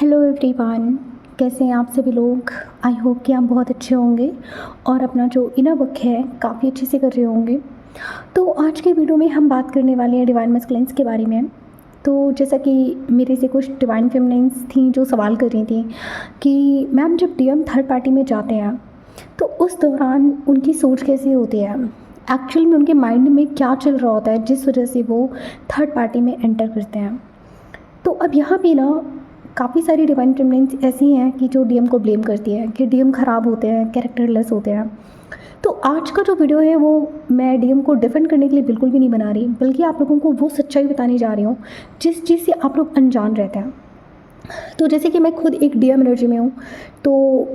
Hello everyone, कैसे हैं आप सभी लोग। आई होप कि आप बहुत अच्छे होंगे और अपना जो इनर वर्क है काफ़ी अच्छे से कर रहे होंगे। तो आज के वीडियो में हम बात करने वाले हैं डिवाइन मैस्कुलिन्स के बारे में। तो जैसा कि मेरे से कुछ डिवाइन फेमिनिन्स थी जो सवाल कर रही थी कि मैम जब डीएम थर्ड पार्टी में जाते हैं तो उस दौरान उनकी सोच कैसी होती है, एक्चुअल में उनके माइंड में क्या चल रहा होता है जिस वजह से वो थर्ड पार्टी में एंटर करते हैं। तो अब यहाँ पे ना काफ़ी सारी डिवाइन फेमिनिन्स ऐसी हैं कि जो डीएम को ब्लेम करती है कि डीएम ख़राब होते हैं, कैरेक्टरलेस होते हैं। तो आज का जो वीडियो है वो मैं डीएम को डिफेंड करने के लिए बिल्कुल भी नहीं बना रही, बल्कि आप लोगों को वो सच्चाई बताने जा रही हूँ जिस चीज़ से आप लोग अनजान रहते हैं। तो जैसे कि मैं खुद एक डीएम एनर्जी में हूँ, तो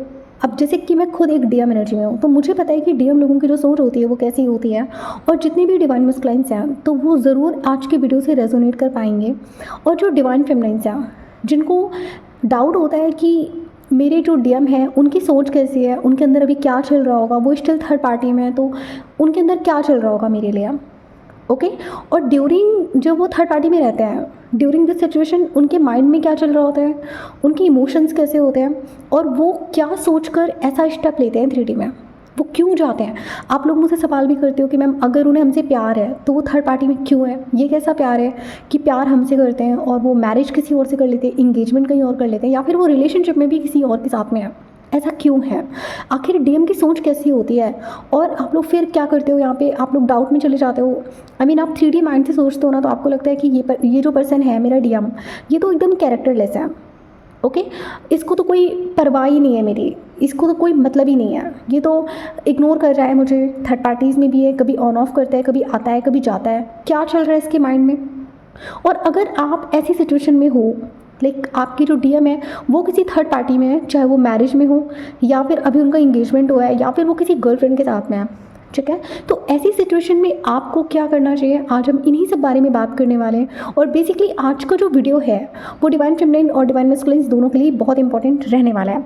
अब जैसे कि मैं खुद एक डीएम एनर्जी में हूँ, तो मुझे पता है कि डीएम लोगों की जो सोच होती है वो कैसी होती है। और जितने भी डिवाइन मैस्कुलिन्स हैं तो वो ज़रूर आज के वीडियो से रेजोनेट कर पाएंगे। और जो डिवाइन फेमिनिन्स हैं जिनको डाउट होता है कि मेरे जो डीएम है उनकी सोच कैसी है, उनके अंदर अभी क्या चल रहा होगा, वो स्टिल थर्ड पार्टी में है तो उनके अंदर क्या चल रहा होगा मेरे लिए, ओके। और ड्यूरिंग जब वो थर्ड पार्टी में रहते हैं, ड्यूरिंग दिस सिचुएशन उनके माइंड में क्या चल रहा होता है, उनके इमोशंस कैसे होते हैं और वो क्या सोचकर ऐसा स्टेप लेते हैं 3D में, वो क्यों जाते हैं। आप लोग मुझसे सवाल भी करते हो कि मैम अगर उन्हें हमसे प्यार है तो वो थर्ड पार्टी में क्यों है, ये कैसा प्यार है कि प्यार हमसे करते हैं और वो मैरिज किसी और से कर लेते हैं, इंगेजमेंट कहीं और कर लेते हैं, या फिर वो रिलेशनशिप में भी किसी और के साथ में है, ऐसा क्यों है, आखिर डीएम की सोच कैसी होती है। और आप लोग फिर क्या करते हो, यहाँ पे आप लोग डाउट में चले जाते हो। आई मीन आप 3D माइंड से सोचते हो ना, तो आपको लगता है कि ये जो पर्सन है मेरा डीएम, ये तो एकदम कैरेक्टरलेस है, ओके। इसको तो कोई परवाह ही नहीं है मेरी, इसको तो कोई मतलब ही नहीं है, ये तो इग्नोर कर रहा है मुझे। थर्ड पार्टीज़ में भी है, कभी ऑन ऑफ करता है, कभी आता है, कभी जाता है, क्या चल रहा है इसके माइंड में। और अगर आप ऐसी सिचुएशन में हो, लाइक आपकी जो डीएम है वो किसी थर्ड पार्टी में है, चाहे वो मैरिज में हो या फिर अभी उनका इंगेजमेंट हुआ है या फिर वो किसी गर्लफ्रेंड के साथ में है, ठीक है। तो ऐसी सिचुएशन में आपको क्या करना चाहिए, आज हम इन्हीं सब बारे में बात करने वाले हैं। और बेसिकली आज का जो वीडियो है वो डिवाइन फेमिनिन और डिवाइन मैस्कुलिन्स दोनों के लिए बहुत इंपॉर्टेंट रहने वाला है,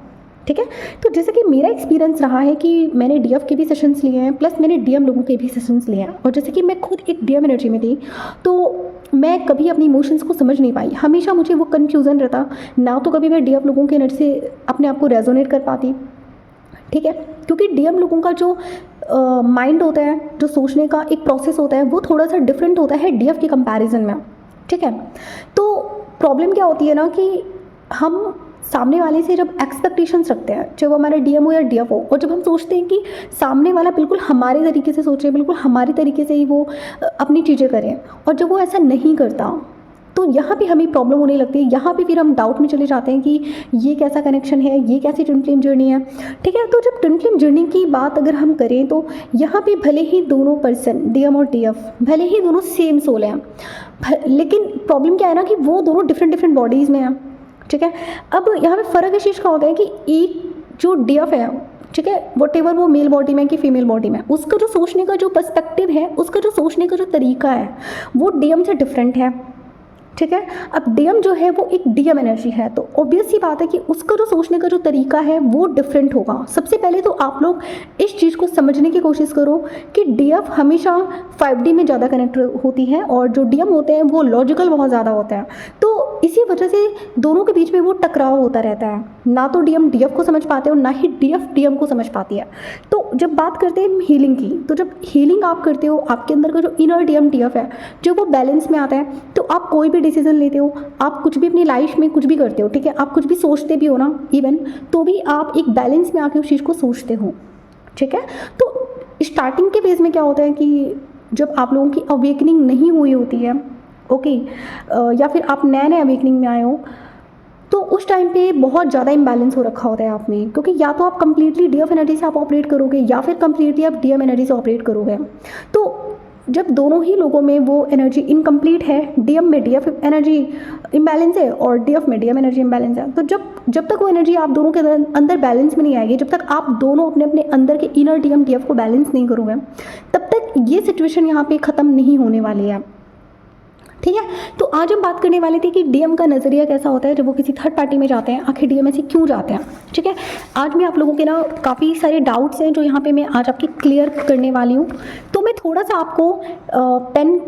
ठीक है। तो जैसे कि मेरा एक्सपीरियंस रहा है कि मैंने डीएफ के भी सेशंस लिए हैं, प्लस मैंने डीएम लोगों के भी सेशंस लिए हैं। और जैसे कि मैं खुद एक डीएम एनर्जी में थी, तो मैं कभी अपनी इमोशंस को समझ नहीं पाई, हमेशा मुझे वो कन्फ्यूज़न रहता ना, तो कभी मैं डीएफ लोगों के एनर्जी से अपने आप को रेजोनेट कर पाती, ठीक है। क्योंकि डीएम लोगों का जो माइंड होता है, जो सोचने का एक प्रोसेस होता है, वो थोड़ा सा डिफरेंट होता है डीएफ के कंपैरिजन में, ठीक है। तो प्रॉब्लम क्या होती है ना कि हम सामने वाले से जब एक्सपेक्टेशंस रखते हैं, चाहे वो हमारा डीएम हो या डीएफ हो, और जब हम सोचते हैं कि सामने वाला बिल्कुल हमारे तरीके से सोचे, बिल्कुल हमारी तरीके से ही वो अपनी चीज़ें करें, और जब वो ऐसा नहीं करता तो यहाँ पे हमें प्रॉब्लम होने लगती है। यहाँ पे फिर हम डाउट में चले जाते हैं कि ये कैसा कनेक्शन है, ये कैसी ट्विन फ्लेम जर्नी है, ठीक है। तो जब ट्विन फ्लेम जर्नी की बात अगर हम करें तो यहाँ पे भले ही दोनों पर्सन डीएम और डीएफ भले ही दोनों सेम सोल हैं, लेकिन प्रॉब्लम क्या है ना कि वो दोनों डिफरेंट बॉडीज़ में हैं, ठीक है। अब यहाँ पे फ़र्क इस चीज़ का होता है कि एक जो डीएफ है, ठीक है, वट एवर वो मेल बॉडी में कि फीमेल बॉडी में, उसका जो सोचने का जो पर्सपेक्टिव है, उसका जो सोचने का जो तरीका है वो डीएम से डिफरेंट है, ठीक है। अब डीएम जो है वो एक डीएम एनर्जी है, तो ऑब्वियस सी बात है कि उसका जो सोचने का जो तरीका है वो डिफरेंट होगा। सबसे पहले तो आप लोग इस चीज़ को समझने की कोशिश करो कि डीएफ हमेशा 5D में ज़्यादा कनेक्ट होती है और जो डीएम होते हैं वो लॉजिकल बहुत ज़्यादा होता है। तो इसी वजह से दोनों के बीच में वो टकराव होता रहता है, ना तो डीएम डीएफ को समझ पाते हो, ना ही डीएफ डीएम को समझ पाती है। तो जब बात करते हैं हीलिंग की, तो जब हीलिंग आप करते हो, आपके अंदर का जो इनर डीएम डीएफ है जब वो बैलेंस में आता है, तो आप कोई भी डिसीजन लेते हो, आप कुछ भी अपनी लाइफ में कुछ भी करते हो, ठीक है, आप कुछ भी सोचते भी हो ना इवन, तो भी आप एक बैलेंस में आके उस चीज़ को सोचते हो, ठीक है। तो स्टार्टिंग के फेज में क्या होता है कि जब आप लोगों की अवेकनिंग नहीं हुई होती है, ओके, या फिर आप नए नए अवेकनिंग में आए हो, तो उस टाइम पे बहुत ज़्यादा इम्बैलेंस हो रखा होता है आप में, क्योंकि या तो आप कंप्लीटली डीएफ एनर्जी से आप ऑपरेट करोगे या फिर कंप्लीटली आप डीएम एनर्जी से ऑपरेट करोगे। तो जब दोनों ही लोगों में वो एनर्जी इनकम्प्लीट है, डीएम में डीएफ एनर्जी इम्बैलेंस है और डीएफ में डीएम एनर्जी इम्बैलेंस है, तो जब तक वो एनर्जी आप दोनों के अंदर बैलेंस में नहीं आएगी, जब तक आप दोनों अपने अपने अंदर के इनर डीएम डीएफ को बैलेंस नहीं करोगे, तब तक ये सिचुएशन यहाँ पे ख़त्म नहीं होने वाली है, ठीक है। तो आज हम बात करने वाले थे कि डीएम का नज़रिया कैसा होता है जब वो किसी थर्ड पार्टी में जाते हैं, आखिर डीएम ऐसे क्यों जाते हैं, ठीक है। आज मैं आप लोगों के ना काफ़ी सारे डाउट्स हैं जो यहाँ पे मैं आज आपकी क्लियर करने वाली हूँ। तो मैं थोड़ा सा आपको पेन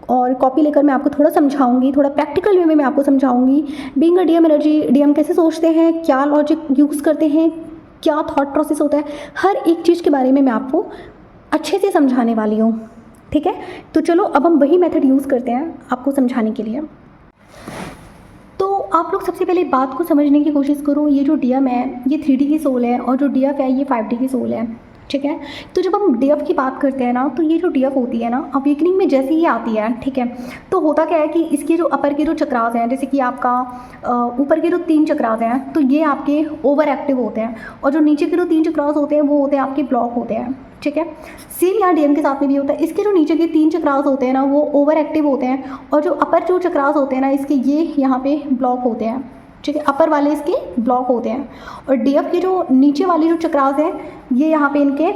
और कॉपी लेकर मैं आपको थोड़ा समझाऊंगी, थोड़ा प्रैक्टिकल वे में मैं आपको समझाऊंगी being a DM energy, DM कैसे सोचते हैं, क्या लॉजिक यूज़ करते हैं, क्या थॉट प्रोसेस होता है, हर एक चीज़ के बारे में मैं आपको अच्छे से समझाने वाली हूँ। ठीक है, तो चलो अब हम वही मेथड यूज़ करते हैं आपको समझाने के लिए। तो आप लोग सबसे पहले बात को समझने की कोशिश करो, ये जो डीएम है ये 3D की सोल है और जो डीएफ है ये 5D की सोल है। ठीक है, तो जब हम डीएफ की बात करते हैं ना, तो ये जो डीएफ होती है ना, अवेकनिंग में जैसे ही आती है, ठीक है, तो होता क्या है कि इसके जो अपर के जो चक्रास हैं, जैसे कि आपका ऊपर के जो 3 चक्रास हैं तो ये आपके ओवर एक्टिव होते हैं, और जो नीचे के जो 3 चक्रास होते हैं वो होते हैं आपके ब्लॉक होते हैं। ठीक है, सेम यहाँ डीएम के साथ में भी होता है, इसके जो नीचे के 3 चक्रास होते हैं ना वो ओवर एक्टिव होते हैं, और जो अपर जो चक्रास होते हैं ना इसके ये यहाँ पे ब्लॉक होते हैं। ठीक है, अपर वाले इसके ब्लॉक होते हैं, और डीएफ के जो नीचे वाले जो चक्रास हैं ये यहाँ पे इनके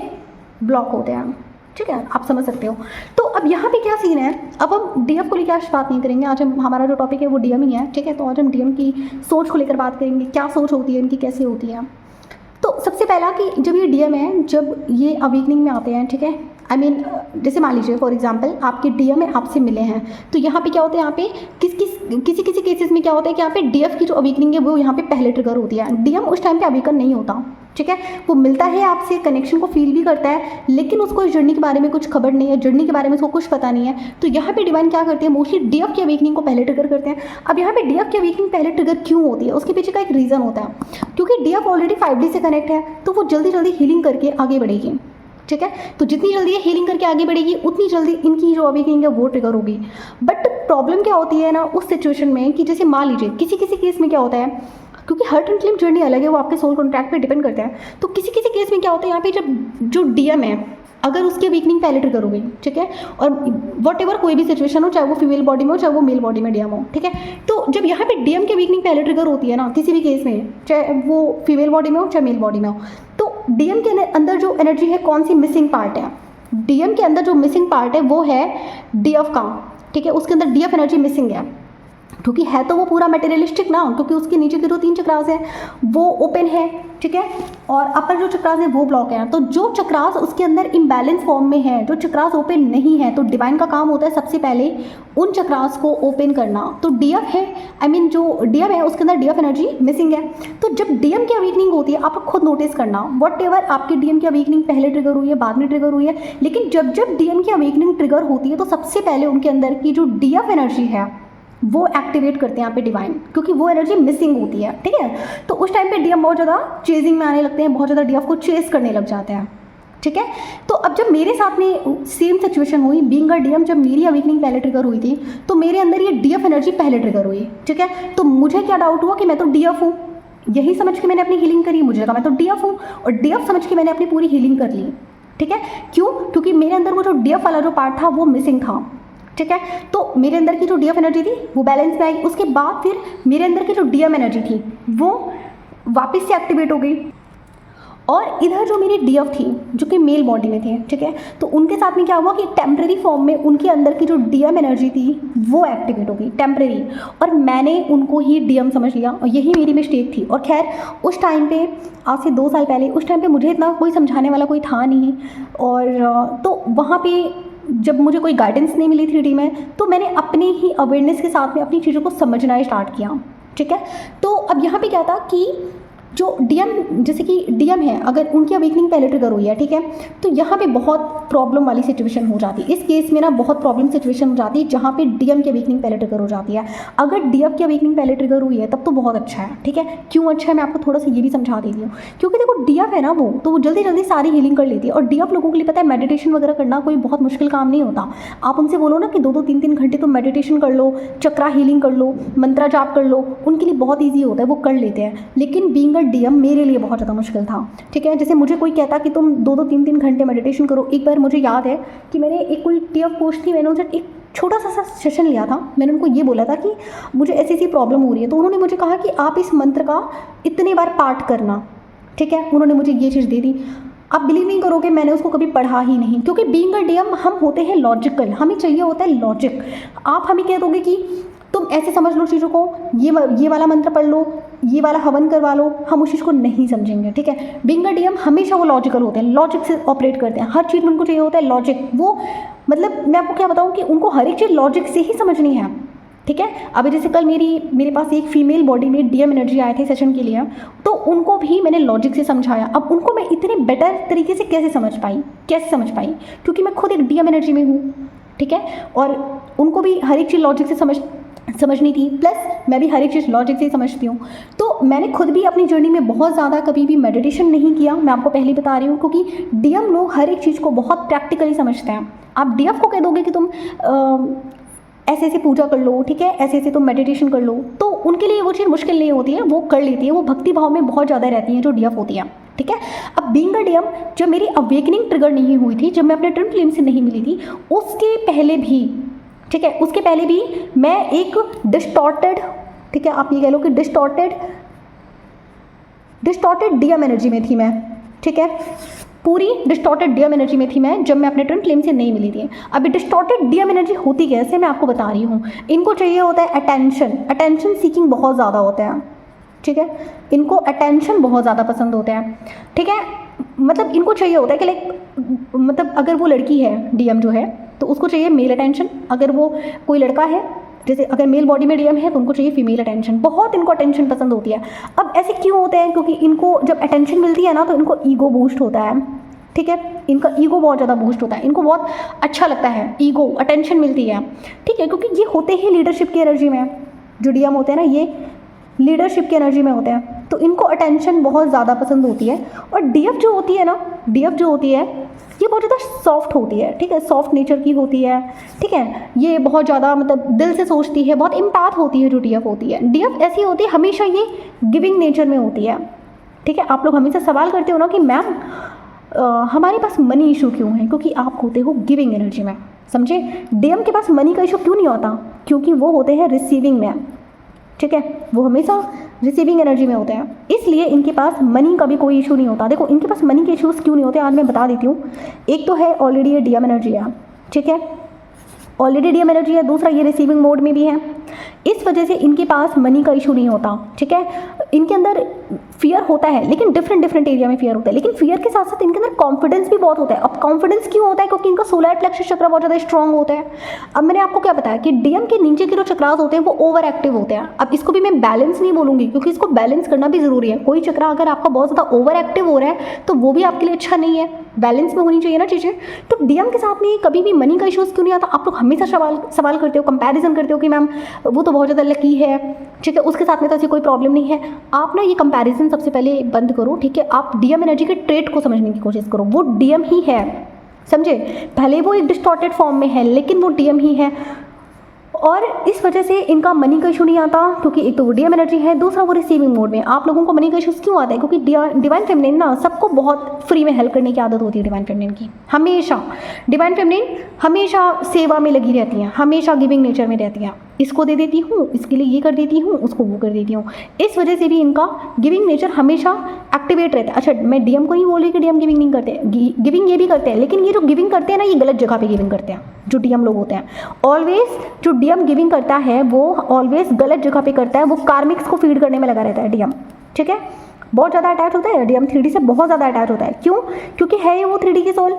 ब्लॉक होते हैं। ठीक है, आप समझ सकते हो। तो अब यहाँ पे क्या सीन है, अब हम डीएफ को लेकर आज बात नहीं करेंगे, आज हम हमारा जो टॉपिक है वो डीएम ही है। ठीक है, तो आज हम डीएम की सोच को लेकर बात करेंगे, क्या सोच होती है इनकी, कैसे होती है। तो सबसे पहला कि जब ये डीएम है, जब ये अवेकनिंग में आते हैं, ठीक है, आई मीन जैसे मान लीजिए फॉर एग्जांपल आपके डीएम है आपसे मिले हैं, तो यहाँ पे क्या होता है, यहाँ पे किसी केसेस में क्या होता है कि यहाँ पे डीएफ की जो अवेकनिंग है वो यहाँ पे पहले ट्रिगर होती है, डीएम उस टाइम पे अवेकन नहीं होता। ठीक है, वो मिलता है आपसे, कनेक्शन को फील भी करता है, लेकिन उसको इस जर्नी के बारे में कुछ खबर नहीं है, जर्नी के बारे में उसको कुछ पता नहीं है। तो यहाँ पे डिवाइन क्या करते हैं, मोस्टली डीएफ की अवेकनिंग को पहले ट्रिगर करते हैं। अब यहाँ पे डीएफ की अवेकनिंग पहले ट्रिगर क्यों होती है, उसके पीछे का एक रीज़न होता है, क्योंकि डीएफ ऑलरेडी 5D से कनेक्ट है, तो वो जल्दी जल्दी हीलिंग करके आगे बढ़ेगी। ठीक है, तो जितनी जल्दी ये हीलिंग करके आगे बढ़ेगी उतनी जल्दी इनकी जो अवेकनिंग है वो ट्रिगर होगी। बट प्रॉब्लम क्या होती है ना उस सिचुएशन में कि जैसे मान लीजिए किसी केस में क्या होता है, क्योंकि हर ट्विन फ्लेम जर्नी अलग है, वो आपके सोल कॉन्ट्रैक्ट पे डिपेंड करता है। तो किसी केस में क्या होता है, यहाँ पे जब जो डीएम है अगर उसकी अवेकनिंग पहले ट्रिगर हो गई, ठीक है, और वट एवर कोई भी सिचुएशन हो, चाहे वो फीमेल बॉडी में हो चाहे वो मेल बॉडी में डीएम हो, ठीक है, तो जब यहाँ पे डीएम की अवेकनिंग पहले ट्रिगर होती है ना किसी भी केस में, चाहे वो फीमेल बॉडी में हो चाहे मेल बॉडी में हो, तो डीएम के अंदर जो एनर्जी है, कौन सी मिसिंग पार्ट है, डीएम के अंदर जो मिसिंग पार्ट है वो है डीएफ का। ठीक है, उसके अंदर डीएफ एनर्जी मिसिंग है, क्योंकि है तो वो पूरा मटेरियलिस्टिक ना, क्योंकि उसके नीचे के जो 3 चक्रास हैं वो ओपन है, ठीक है, और अपर जो चक्रास है वो ब्लॉक है। तो जो चक्रास उसके अंदर इम्बैलेंस फॉर्म में है, जो चक्रास ओपन नहीं है, तो डिवाइन का काम होता है सबसे पहले उन चक्रास को ओपन करना। तो डीएफ है, आई मीन जो डीएम है उसके अंदर डीएफ एनर्जी मिसिंग है। तो जब डीएम की अवेकनिंग होती है, आप खुद नोटिस करना, वट एवर आपकी डीएम की अवेकनिंग पहले ट्रिगर हुई है, बाद में ट्रिगर हुई है, लेकिन जब जब डीएम की अवेकनिंग ट्रिगर होती है तो सबसे पहले उनके अंदर की जो डीएफ एनर्जी है वो एक्टिवेट करते हैं यहाँ पे डिवाइन, क्योंकि वो एनर्जी मिसिंग होती है। ठीक है, तो उस टाइम पे डीएम बहुत ज़्यादा चेजिंग में आने लगते हैं, बहुत ज़्यादा डीएफ को चेस करने लग जाते हैं। ठीक है, तो अब जब मेरे साथ में सेम सिचुएशन हुई, बीइंग अ डीएम, जब मेरी अवेकनिंग पहले ट्रिगर हुई थी तो मेरे अंदर ये डीएफ एनर्जी पहले ट्रिगर हुई। ठीक है, तो मुझे क्या डाउट हुआ कि मैं तो डीएफ हूँ, यही समझ के मैंने अपनी हीलिंग करी, मुझे लगा मैं तो डीएफ हूँ, और डीएफ समझ के मैंने अपनी पूरी हीलिंग कर ली। ठीक है, क्यों, क्योंकि मेरे अंदर वो जो डीएफ वाला जो पार्ट था वो मिसिंग था। ठीक है, तो मेरे अंदर की जो डीएफ एनर्जी थी वो बैलेंस में आई, उसके बाद फिर मेरे अंदर की जो डीएम एनर्जी थी वो वापस से एक्टिवेट हो गई, और इधर जो मेरी डीएफ थी जो कि मेल बॉडी में थे, ठीक है, तो उनके साथ में क्या हुआ कि टेम्प्रेरी फॉर्म में उनके अंदर की जो डीएम एनर्जी थी वो एक्टिवेट हो गई टेम्प्रेरी, और मैंने उनको ही डीएम समझ लिया, और यही मेरी मिस्टेक थी। और खैर उस टाइम पे, आज से 2 साल पहले, उस टाइम पे मुझे इतना कोई समझाने वाला कोई था नहीं, और तो वहाँ पे जब मुझे कोई गाइडेंस नहीं मिली 3D में, तो मैंने अपने ही अवेयरनेस के साथ में अपनी चीज़ों को समझना स्टार्ट किया। ठीक है, तो अब यहाँ पे क्या था कि जो डीएम, जैसे कि डीएम है, अगर उनकी अवेकनिंग पहले ट्रिगर हुई है, ठीक है, तो यहाँ पे बहुत प्रॉब्लम वाली सिचुएशन हो जाती है। इस केस में ना बहुत प्रॉब्लम सिचुएशन हो जाती है जहाँ पे डीएम की अवेकनिंग पहले ट्रिगर हो जाती है। अगर डीएफ की अवेकनिंग पहले ट्रिगर हुई है तब तो बहुत अच्छा है। ठीक है, क्यों अच्छा है मैं आपको थोड़ा सा ये भी समझा देती हूँ, क्योंकि देखो डीएफ है ना वो जल्दी जल्दी सारी हीलिंग कर लेती है, और डीएफ लोगों के लिए पता है मेडिटेशन वगैरह करना कोई बहुत मुश्किल काम नहीं होता। आप उनसे बोलो ना कि 2-2 3-3 घंटे तो मेडिटेशन कर लो, चक्रा हीलिंग कर लो, मंत्रा जाप कर लो, उनके लिए बहुत ईजी होता है, वो कर लेते हैं। लेकिन बीइंग अ डीएम मेरे लिए बहुत ज़्यादा मुश्किल था। ठीक है, जैसे मुझे कोई कहता कि तुम 2-2 3-3 घंटे मेडिटेशन करो। एक बार मुझे याद है कि मैंने एक कोई डीएफ पोस्ट थी, मैंने उनसे एक छोटा सा सेशन लिया था, मैंने उनको ये बोला था कि मुझे ऐसी प्रॉब्लम हो रही है, तो उन्होंने मुझे कहा कि आप इस मंत्र का इतने बार पाठ करना। ठीक है, उन्होंने मुझे ये चीज़ दे दी। आप बिलीव नहीं करोगे, मैंने उसको कभी पढ़ा ही नहीं, क्योंकि बीइंग अ डीएम हम होते हैं लॉजिकल, हमें चाहिए होता है लॉजिक। आप हमें कह दोगे कि तुम ऐसे समझ लो चीज़ों को, ये वाला मंत्र पढ़ लो, ये वाला हवन करवा लो, हम उस चीज़ को नहीं समझेंगे, ठीक है। बीइंग अ डीएम हमेशा वो लॉजिकल होते हैं, लॉजिक से ऑपरेट करते हैं, हर चीज़ में उनको चाहिए होता है लॉजिक। वो मतलब मैं आपको क्या बताऊँ कि उनको हर एक चीज़ लॉजिक से ही समझनी है, ठीक है। अभी जैसे कल मेरे पास एक फीमेल बॉडी में डीएम एनर्जी आए थे सेशन के लिए, तो उनको भी मैंने लॉजिक से समझाया। अब उनको मैं इतने बेटर तरीके से कैसे समझ पाई, क्योंकि मैं खुद एक डीएम एनर्जी में हूँ, ठीक है। और उनको भी हर एक चीज़ लॉजिक से समझनी थी, प्लस मैं भी हर एक चीज़ लॉजिक से ही समझती हूँ। तो मैंने खुद भी अपनी जर्नी में बहुत ज़्यादा कभी भी मेडिटेशन नहीं किया, मैं आपको पहले बता रही हूँ, क्योंकि डीएम लोग हर एक चीज़ को बहुत प्रैक्टिकली समझते हैं। आप डीएफ को कह दोगे कि तुम ऐसे ऐसे पूजा कर लो, ठीक है, ऐसे ऐसे तुम मेडिटेशन कर लो, तो उनके लिए वो चीज़ मुश्किल नहीं होती है, वो कर लेती है, वो भक्ति भाव में बहुत ज़्यादा रहती हैं जो डीएफ होती है, ठीक है। अब बीइंग अ डीएम जब मेरी अवेकनिंग ट्रिगर नहीं हुई थी, जब मैं अपने ट्विन फ्लेम से नहीं मिली थी, उसके पहले भी, ठीक है, उसके पहले भी मैं एक डिस्टॉर्टेड, ठीक है, आप ये कह लो कि डिस्टॉर्टेड डीएम एनर्जी में थी मैं, ठीक है, पूरी डिस्टॉर्टेड डीएम एनर्जी में थी मैं जब मैं अपने ट्विन फ्लेम से नहीं मिली थी। अभी डिस्टॉर्टेड डीएम एनर्जी होती कैसे, मैं आपको बता रही हूँ। इनको चाहिए होता है अटेंशन सीकिंग बहुत ज़्यादा होता है, ठीक है, इनको अटेंशन बहुत ज़्यादा पसंद होता है, ठीक है। मतलब इनको चाहिए होता है कि लाइक मतलब अगर वो लड़की है डीएम जो है तो उसको चाहिए मेल अटेंशन, अगर वो कोई लड़का है, जैसे अगर मेल बॉडी में डीएम है तो उनको चाहिए फीमेल अटेंशन, बहुत इनको अटेंशन पसंद होती है। अब ऐसे क्यों होते हैं, क्योंकि इनको जब अटेंशन मिलती है ना तो इनको ईगो बूस्ट होता है, ठीक है, इनका ईगो बहुत ज़्यादा बूस्ट होता है, इनको बहुत अच्छा लगता है ईगो अटेंशन मिलती है, ठीक है, क्योंकि ये होते ही लीडरशिप की एनर्जी में, जो डीएम होते हैं ना ये लीडरशिप की एनर्जी में होते हैं, तो इनको अटेंशन बहुत ज़्यादा पसंद होती है। और डीएफ जो होती है ये बहुत ज़्यादा सॉफ्ट होती है, ठीक है, सॉफ्ट नेचर की होती है, ठीक है, ये बहुत ज़्यादा मतलब दिल से सोचती है, बहुत इम्पैथ होती है जो डीएफ होती है। डीएफ ऐसी होती है हमेशा ये गिविंग नेचर में होती है, ठीक है। आप लोग हमेशा सवाल करते हो ना कि मैम हमारे पास मनी इशू क्यों है, क्योंकि आप होते हो गिविंग एनर्जी में, समझे। डीएम के पास मनी का इशू क्यों नहीं होता, क्योंकि वो होते हैं रिसीविंग में, ठीक है, वो हमेशा रिसीविंग एनर्जी में होते हैं, इसलिए इनके पास मनी का भी कोई इशू नहीं होता। देखो इनके पास मनी के इश्यूज़ क्यों नहीं होते, आज मैं बता देती हूँ। एक तो है ऑलरेडी ये डीएम एनर्जी है, ठीक है, ऑलरेडी डीएम एनर्जी है, दूसरा ये रिसीविंग मोड में भी है, इस वजह से इनके पास मनी का इशू नहीं होता, ठीक है। इनके अंदर फियर होता है, लेकिन डिफरेंट एरिया में फियर होता है, लेकिन फियर के साथ साथ इनके अंदर कॉन्फिडेंस भी बहुत होता है। अब कॉन्फिडेंस क्यों होता है, क्योंकि इनका सोलर प्लेक्सस चक्र बहुत ज़्यादा स्ट्रॉन्ग होता है। अब मैंने आपको क्या बताया कि डीएम के नीचे के जो चक्रास होते हैं वो ओवर एक्टिव होते हैं। अब इसको भी मैं बैलेंस नहीं बोलूँगी, क्योंकि इसको बैलेंस करना भी ज़रूरी है। कोई चक्रा अगर आपका बहुत ज़्यादा ओवर एक्टिव हो रहा है तो वो भी आपके लिए अच्छा नहीं है, बैलेंस में होनी चाहिए ना चीज़ें। तो डीएम के साथ में कभी भी मनी का इशूज़ क्यों नहीं आता। आप लोग हमेशा सवाल करते हो, कंपैरिजन करते हो कि मैम वो तो बहुत ज़्यादा लकी है, ठीक है, उसके साथ में तो ऐसी कोई प्रॉब्लम नहीं है। आप ना ये कंपैरिजन सबसे पहले बंद करो, ठीक है। आप डीएम एनर्जी के ट्रेट को समझने की कोशिश करो, वो डीएम ही है, समझे। भले वो एक डिस्टॉर्टेड फॉर्म में है लेकिन वो डीएम ही है, और इस वजह से इनका मनी का इशू नहीं आता, क्योंकि एक तो वो डीएम एनर्जी है, दूसरा वो रिसीविंग मोड में। आप लोगों को मनी का इशूज़ क्यों आता है, क्योंकि डिवाइन फेमिनिन ना सबको बहुत फ्री में हेल्प करने की आदत होती है। डिवाइन फेमिनिन की हमेशा, डिवाइन फेमिनिन हमेशा सेवा में लगी रहती हैं, हमेशा गिविंग नेचर में रहती हैं। इसको दे देती हूँ, इसके लिए ये कर देती हूँ, उसको वो कर देती हूँ, इस वजह से भी इनका गिविंग नेचर हमेशा एक्टिवेट रहता है। अच्छा, मैं डीएम को नहीं बोल रही कि डीएम गिविंग नहीं करते, गिविंग ये भी करते हैं, लेकिन ये जो गिविंग करते हैं ना, ये गलत जगह पे गिविंग करते हैं। जो डीएम लोग होते हैं ऑलवेज, जो डीएम गिविंग करता है वो ऑलवेज गलत जगह पे करता है, वो कार्मिक्स को फीड करने में लगा रहता है डीएम, ठीक है। बहुत ज़्यादा अटैच होता है डीएम, 3D से बहुत ज़्यादा अटैच होता है। क्यों, क्योंकि है वो 3D की सोल,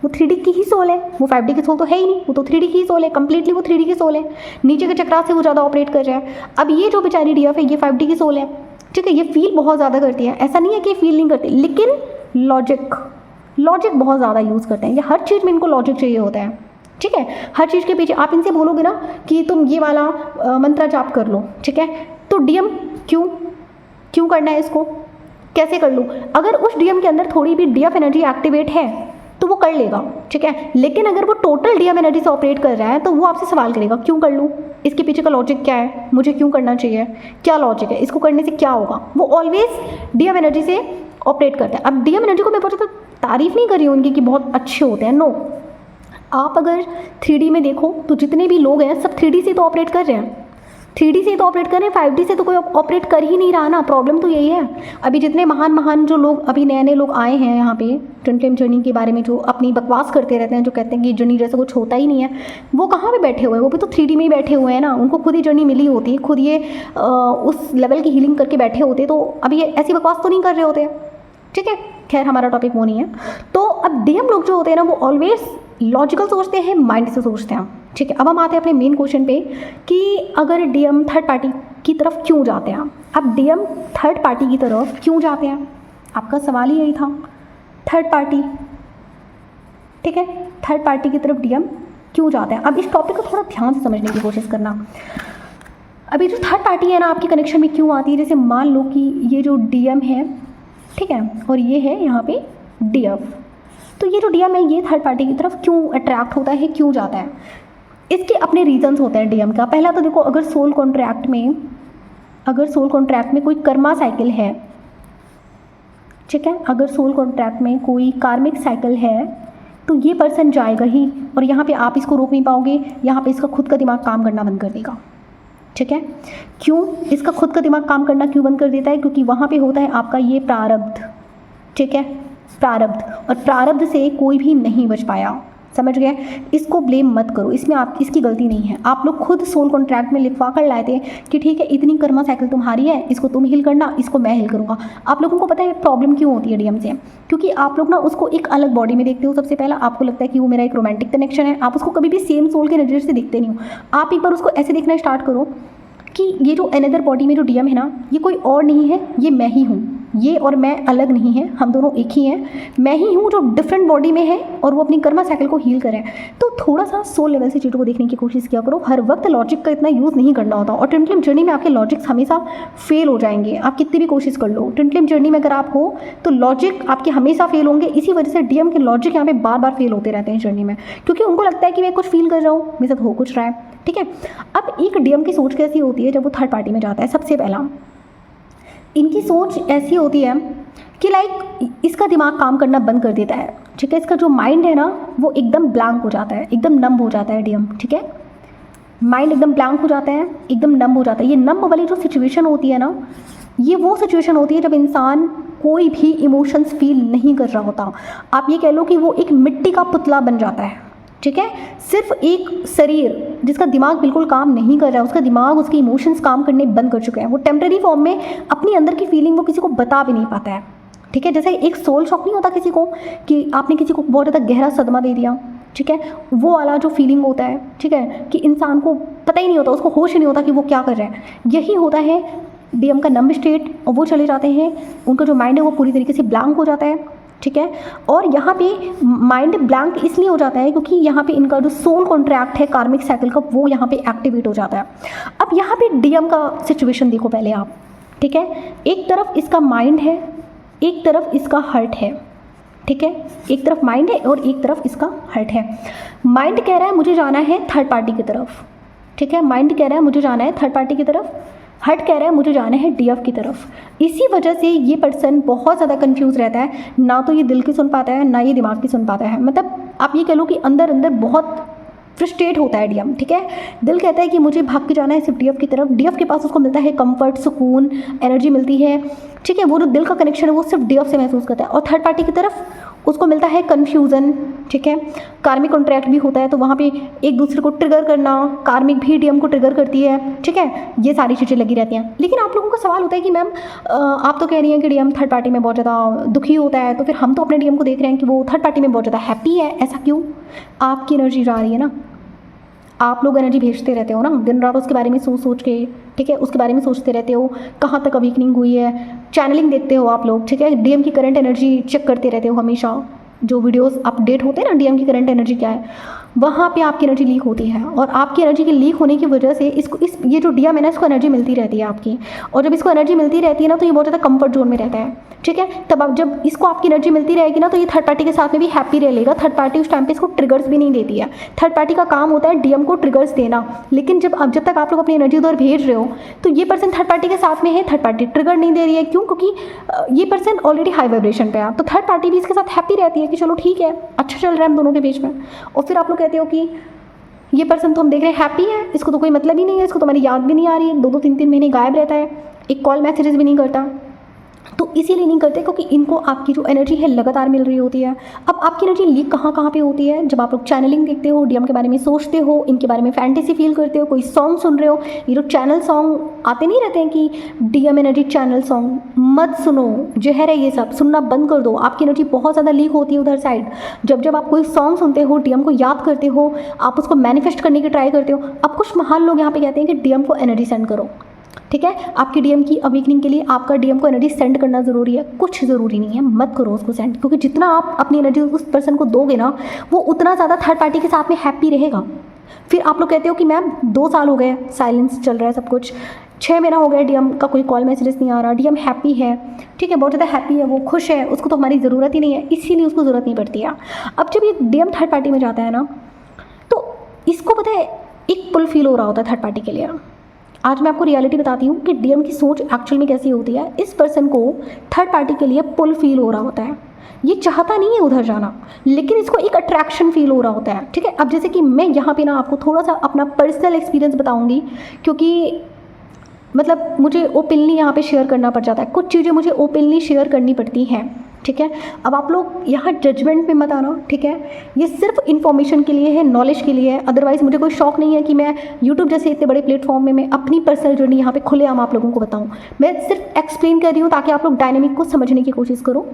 वो 3D की ही सोल है, वो 5D की सोल तो है ही नहीं, वो तो 3D की ही सोल है, कंप्लीटली वो 3D की सोल है। नीचे के चक्रा से वो ज़्यादा ऑपरेट कर रहा है। अब ये जो बेचारी डीएफ है ये 5D की सोल है, ठीक है, ये फील बहुत ज़्यादा करती है, ऐसा नहीं है कि फील नहीं करती, लेकिन लॉजिक बहुत ज़्यादा यूज़ करते हैं। ये हर चीज़ में इनको लॉजिक चाहिए होता है, ठीक है। हर चीज़ के पीछे आप इनसे बोलोगे ना कि तुम ये वाला मंत्र जाप कर लो, ठीक है, तो डीएम क्यों करना है इसको, कैसे कर लूँ। अगर उस डीएम के अंदर थोड़ी भी डीएफ एनर्जी एक्टिवेट है तो वो कर लेगा, ठीक है, लेकिन अगर वो टोटल डीएम एनर्जी से ऑपरेट कर रहा है तो वो आपसे सवाल करेगा क्यों कर लूँ, इसके पीछे का लॉजिक क्या है, मुझे क्यों करना चाहिए, क्या लॉजिक है, इसको करने से क्या होगा। वो ऑलवेज डीएम एनर्जी से ऑपरेट करता है। अब डीएम एनर्जी को मैं बहुत ज़्यादा तारीफ नहीं कर रही हूँ उनकी कि बहुत अच्छे होते हैं, नो। आप अगर 3D में देखो तो जितने भी लोग हैं सब 3D से तो ऑपरेट कर रहे हैं, 3D से तो ऑपरेट कर रहे हैं, 5D से तो कोई ऑपरेट कर ही नहीं रहा ना। प्रॉब्लम तो यही है। अभी जितने महान जो लोग अभी नए लोग आए हैं यहाँ पे ट्विन फ्लेम जर्नी के बारे में, जो अपनी बकवास करते रहते हैं, जो कहते हैं कि जर्नी जैसा कुछ होता ही नहीं है, वो कहाँ पे बैठे हुए हैं? वो भी तो 3D में ही बैठे हुए हैं ना। उनको खुद ही जर्नी मिली होती है, खुद ये उस लेवल की हीलिंग करके बैठे होते, तो अभी ये ऐसी बकवास तो नहीं कर रहे होते। ठीक है, खैर हमारा टॉपिक वो नहीं है। तो अब डीएम लोग जो होते हैं ना, वो ऑलवेज लॉजिकल सोचते हैं, माइंड से सोचते हैं। ठीक है, अब हम आते हैं अपने मेन क्वेश्चन पे कि अगर डीएम थर्ड पार्टी की तरफ क्यों जाते हैं। अब डीएम थर्ड पार्टी की तरफ क्यों जाते हैं, आपका सवाल ही यही था। थर्ड पार्टी, ठीक है, थर्ड पार्टी की तरफ डीएम क्यों जाते हैं। अब इस टॉपिक को थोड़ा ध्यान से समझने की कोशिश करना। अभी जो थर्ड पार्टी है ना, आपके कनेक्शन में क्यों आती है। जैसे मान लो कि ये जो डीएम है, ठीक है, और ये है यहाँ पे डीएफ, तो ये जो डीएम है ये थर्ड पार्टी की तरफ क्यों अट्रैक्ट होता है, क्यों जाता है, इसके अपने रीजंस होते हैं डीएम का। पहला तो देखो, अगर सोल कॉन्ट्रैक्ट में कोई कर्मा साइकिल है, ठीक है, अगर सोल कॉन्ट्रैक्ट में कोई कार्मिक साइकिल है तो ये पर्सन जाएगा ही, और यहाँ पे आप इसको रोक नहीं पाओगे। यहाँ पे इसका खुद का दिमाग काम करना बंद कर देगा। ठीक है, क्यों इसका खुद का दिमाग काम करना क्यों बंद कर देता है, क्योंकि वहाँ पे होता है आपका ये प्रारब्ध। ठीक है, प्रारब्ध, और प्रारब्ध से कोई भी नहीं बच पाया। समझ गए, इसको ब्लेम मत करो, इसमें आप इसकी गलती नहीं है। आप लोग खुद सोल कॉन्ट्रैक्ट में लिखवा कर लाए थे कि ठीक है इतनी कर्मा साइकिल तुम्हारी है, इसको तुम हिल करना, इसको मैं हिल करूँगा। आप लोगों को पता है प्रॉब्लम क्यों होती है डीएम से, क्योंकि आप लोग ना उसको एक अलग बॉडी में देखते हो। सबसे पहला आपको लगता है कि वो मेरा एक रोमांटिक कनेक्शन है, आप उसको कभी भी सेम सोल के नज़र से देखते नहीं हो। आप एक बार उसको ऐसे देखना स्टार्ट करो कि ये जो अनदर बॉडी में जो डीएम है ना, ये कोई और नहीं है, ये मैं ही हूँ। ये और मैं अलग नहीं है, हम दोनों एक ही हैं। मैं ही हूँ जो डिफरेंट बॉडी में है और वो अपनी कर्मा साइकिल को हील करें। तो थोड़ा सा सोल लेवल से चीज़ों को देखने की कोशिश किया करो। हर वक्त लॉजिक का इतना यूज़ नहीं करना होता, और ट्विन फ्लेम जर्नी में आपके लॉजिक्स हमेशा फेल हो जाएंगे। आप कितनी भी कोशिश कर लो, ट्विन फ्लेम जर्नी में अगर आप हो तो लॉजिक आपके हमेशा फेल होंगे। इसी वजह से डीएम के लॉजिक यहाँ पे बार बार फेल होते रहते हैं जर्नी में, क्योंकि उनको लगता है कि मैं कुछ फील कर रहा हूँ, मेरे साथ हो कुछ रहा है। ठीक है, अब एक डीएम की सोच कैसी होती है जब वो थर्ड पार्टी में जाता है। सबसे पहला इनकी सोच ऐसी होती है कि लाइक इसका दिमाग काम करना बंद कर देता है। ठीक है, इसका जो माइंड है ना वो एकदम ब्लैंक हो जाता है, एकदम नम हो जाता है डीएम। ठीक है, माइंड एकदम ब्लैंक हो जाता है, एकदम नम हो जाता है। ये नम वाली जो सिचुएशन होती है ना, ये वो सिचुएशन होती है जब इंसान कोई भी इमोशंस फील नहीं कर रहा होता। आप ये कह लो कि वो एक मिट्टी का पुतला बन जाता है। ठीक है, सिर्फ एक शरीर जिसका दिमाग बिल्कुल काम नहीं कर रहा है, उसका दिमाग, उसके इमोशंस काम करने बंद कर चुके हैं। वो टेम्परेरी फॉर्म में अपनी अंदर की फीलिंग वो किसी को बता भी नहीं पाता है। ठीक है, जैसे एक सोल शॉक नहीं होता किसी को, कि आपने किसी को बहुत ज़्यादा गहरा सदमा दे दिया। ठीक है, वो वाला जो फीलिंग होता है, ठीक है, कि इंसान को पता ही नहीं होता, उसको होश ही नहीं होता कि वो क्या कर रहा है। यही होता है डीएम का नम स्टेट, और वो चले जाते हैं, उनका जो माइंड है वो पूरी तरीके से ब्लैंक हो जाता है। ठीक है, और यहाँ पे माइंड ब्लैंक इसलिए हो जाता है क्योंकि यहाँ पे इनका जो सोल कॉन्ट्रैक्ट है कार्मिक साइकिल का, वो यहाँ पे एक्टिवेट हो जाता है। अब यहाँ पे डीएम का सिचुएशन देखो पहले आप। ठीक है, एक तरफ इसका माइंड है, एक तरफ इसका हार्ट है। ठीक है, एक तरफ माइंड है और एक तरफ इसका हार्ट है। माइंड कह रहा है मुझे जाना है थर्ड पार्टी की तरफ। ठीक है, माइंड कह रहा है मुझे जाना है थर्ड पार्टी की तरफ, हार्ट कह रहा है मुझे जाना है डीएफ की तरफ। इसी वजह से ये पर्सन बहुत ज़्यादा कंफ्यूज रहता है, ना तो ये दिल की सुन पाता है, ना ये दिमाग की सुन पाता है। मतलब आप ये कह लो कि अंदर अंदर बहुत फ्रस्ट्रेट होता है डीएम। ठीक है, दिल कहता है कि मुझे भाग के जाना है सिर्फ डीएफ की तरफ। डीएफ के पास उसको मिलता है कंफर्ट, सुकून, एनर्जी मिलती है। ठीक है, वो जो दिल का कनेक्शन है वो सिर्फ डीएफ से महसूस करता है। और थर्ड पार्टी की तरफ उसको मिलता है कन्फ्यूज़न। ठीक है, कार्मिक कॉन्ट्रैक्ट भी होता है, तो वहाँ पे एक दूसरे को ट्रिगर करना, कार्मिक भी डीएम को ट्रिगर करती है। ठीक है, ये सारी चीज़ें लगी रहती हैं। लेकिन आप लोगों का सवाल होता है कि मैम आप तो कह रही हैं कि डीएम थर्ड पार्टी में बहुत ज़्यादा दुखी होता है, तो फिर हम तो अपने डीएम को देख रहे हैं कि वो थर्ड पार्टी में बहुत ज़्यादा हैप्पी है, ऐसा क्यों? आपकी एनर्जी जा रही है ना, आप लोग एनर्जी भेजते रहते हो ना दिन रात उसके बारे में सोच के। ठीक है, उसके बारे में सोचते रहते हो, कहाँ तक अवीकनिंग हुई है, चैनलिंग देखते हो आप लोग। ठीक है, डीएम की करंट एनर्जी चेक करते रहते हो हमेशा। जो वीडियोस अपडेट होते हैं ना डीएम की करंट एनर्जी क्या है, वहाँ पे आपकी एनर्जी लीक होती है। और आपकी एनर्जी के लीक होने की वजह से ये जो डीएम है ना, इसको एनर्जी मिलती रहती है आपकी। और जब इसको एनर्जी मिलती रहती है ना, तो ये बहुत ज़्यादा कंफर्ट जोन में रहता है। ठीक है, तब अब जब इसको आपकी एनर्जी मिलती रहेगी ना, तो ये थर्ड पार्टी के साथ में भी हैप्पी रह लेगा। थर्ड पार्टी उस टाइम पे इसको ट्रिगर्स भी नहीं देती है। थर्ड पार्टी का काम होता है डीएम को ट्रिगर्स देना। लेकिन जब तक आप लोग अपनी एनर्जी उधर भेज रहे हो, तो ये पर्सन थर्ड पार्टी के साथ में है, थर्ड पार्टी ट्रिगर नहीं दे रही है। क्यों? क्योंकि ये पर्सन ऑलरेडी हाई वाइब्रेशन पे है, तो थर्ड पार्टी भी इसके साथ हैप्पी रहती है कि चलो ठीक है, अच्छा चल रहा है हम दोनों के बीच में। और फिर आप लोग कहते हो कि ये पर्सन तो हम देख रहे हैं हैप्पी है, इसको तो कोई मतलब ही नहीं है, इसको तो हमारी याद भी नहीं आ रही है, 2-2 3-3 महीने गायब रहता है, एक कॉल मैसेजेस भी नहीं करता। तो इसीलिए नहीं करते क्योंकि इनको आपकी जो एनर्जी है लगातार मिल रही होती है। अब आपकी एनर्जी लीक कहाँ कहाँ पे होती है? जब आप लोग चैनलिंग देखते हो, डीएम के बारे में सोचते हो, इनके बारे में फैंटेसी फील करते हो, कोई सॉन्ग सुन रहे हो, ये जो चैनल सॉन्ग आते नहीं रहते हैं कि डीएम एनर्जी चैनल सॉन्ग, मत सुनो, जहर है ये सब, सुनना बंद कर दो। आपकी एनर्जी बहुत ज़्यादा लीक होती है उधर साइड। जब आप कोई सॉन्ग सुनते हो, डीएम को याद करते हो, आप उसको मैनिफेस्ट करने की ट्राई करते हो। अब कुछ महान लोग यहाँ पे कहते हैं कि डीएम को एनर्जी सेंड करो, ठीक है, आपकी डीएम की अवेकनिंग के लिए आपका डीएम को एनर्जी सेंड करना ज़रूरी है। कुछ ज़रूरी नहीं है, मत करो उसको सेंड, क्योंकि जितना आप अपनी एनर्जी उस पर्सन को दोगे ना, वो उतना ज़्यादा थर्ड पार्टी के साथ में हैप्पी रहेगा। फिर आप लोग कहते हो कि मैम 2 साल हो गए, साइलेंस चल रहा है सब कुछ, 6 महीना हो गया, डीएम का कोई कॉल मैसेज नहीं आ रहा, डीएम हैप्पी है, ठीक है, बहुत ज़्यादा हैप्पी है, वो खुश है, उसको तो हमारी ज़रूरत ही नहीं है, इसीलिए उसको ज़रूरत नहीं पड़ती है। अब जब ये डीएम थर्ड पार्टी में जाता है ना, तो इसको पता है एक पुल फील हो रहा होता है थर्ड पार्टी के लिए। आज मैं आपको रियलिटी बताती हूँ कि डीएम की सोच एक्चुअल में कैसी होती है। इस पर्सन को थर्ड पार्टी के लिए पुल फील हो रहा होता है, ये चाहता नहीं है उधर जाना, लेकिन इसको एक अट्रैक्शन फील हो रहा होता है, ठीक है। अब जैसे कि मैं यहाँ पे ना आपको थोड़ा सा अपना पर्सनल एक्सपीरियंस बताऊँगी, क्योंकि मतलब मुझे ओपनली यहाँ पे शेयर करना पड़ जाता है, कुछ चीज़ें मुझे ओपनली शेयर करनी पड़ती हैं, ठीक है। अब आप लोग यहाँ जजमेंट में मत आना, ठीक है, ये सिर्फ इन्फॉर्मेशन के लिए है, नॉलेज के लिए है। अदरवाइज़ मुझे कोई शौक नहीं है कि मैं यूट्यूब जैसे इतने बड़े प्लेटफॉर्म में मैं अपनी पर्सनल जर्नी यहाँ पे खुलेआम आप लोगों को बताऊँ। मैं सिर्फ एक्सप्लेन कर रही हूँ ताकि आप लोग डायनेमिक को समझने की कोशिश करो।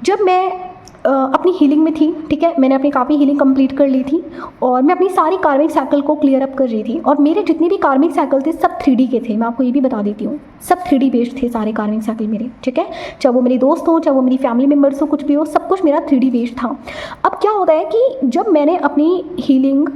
जब मैं अपनी हीलिंग में थी, ठीक है, मैंने अपनी काफ़ी हीलिंग कंप्लीट कर ली थी और मैं अपनी सारी कार्मिक साइकिल को क्लियर अप कर रही थी, और मेरे जितने भी कार्मिक साइकिल थे सब 3D के थे। मैं आपको ये भी बता देती हूँ, सब 3D बेस्ड थे सारे कार्मिक साइकिल मेरे, ठीक है, चाहे वो मेरे दोस्त हों, चाहे वो मेरी फैमिली मेम्बर्स हो, कुछ भी हो, सब कुछ मेरा 3D बेस्ड था। अब क्या होता है कि जब मैंने अपनी हीलिंग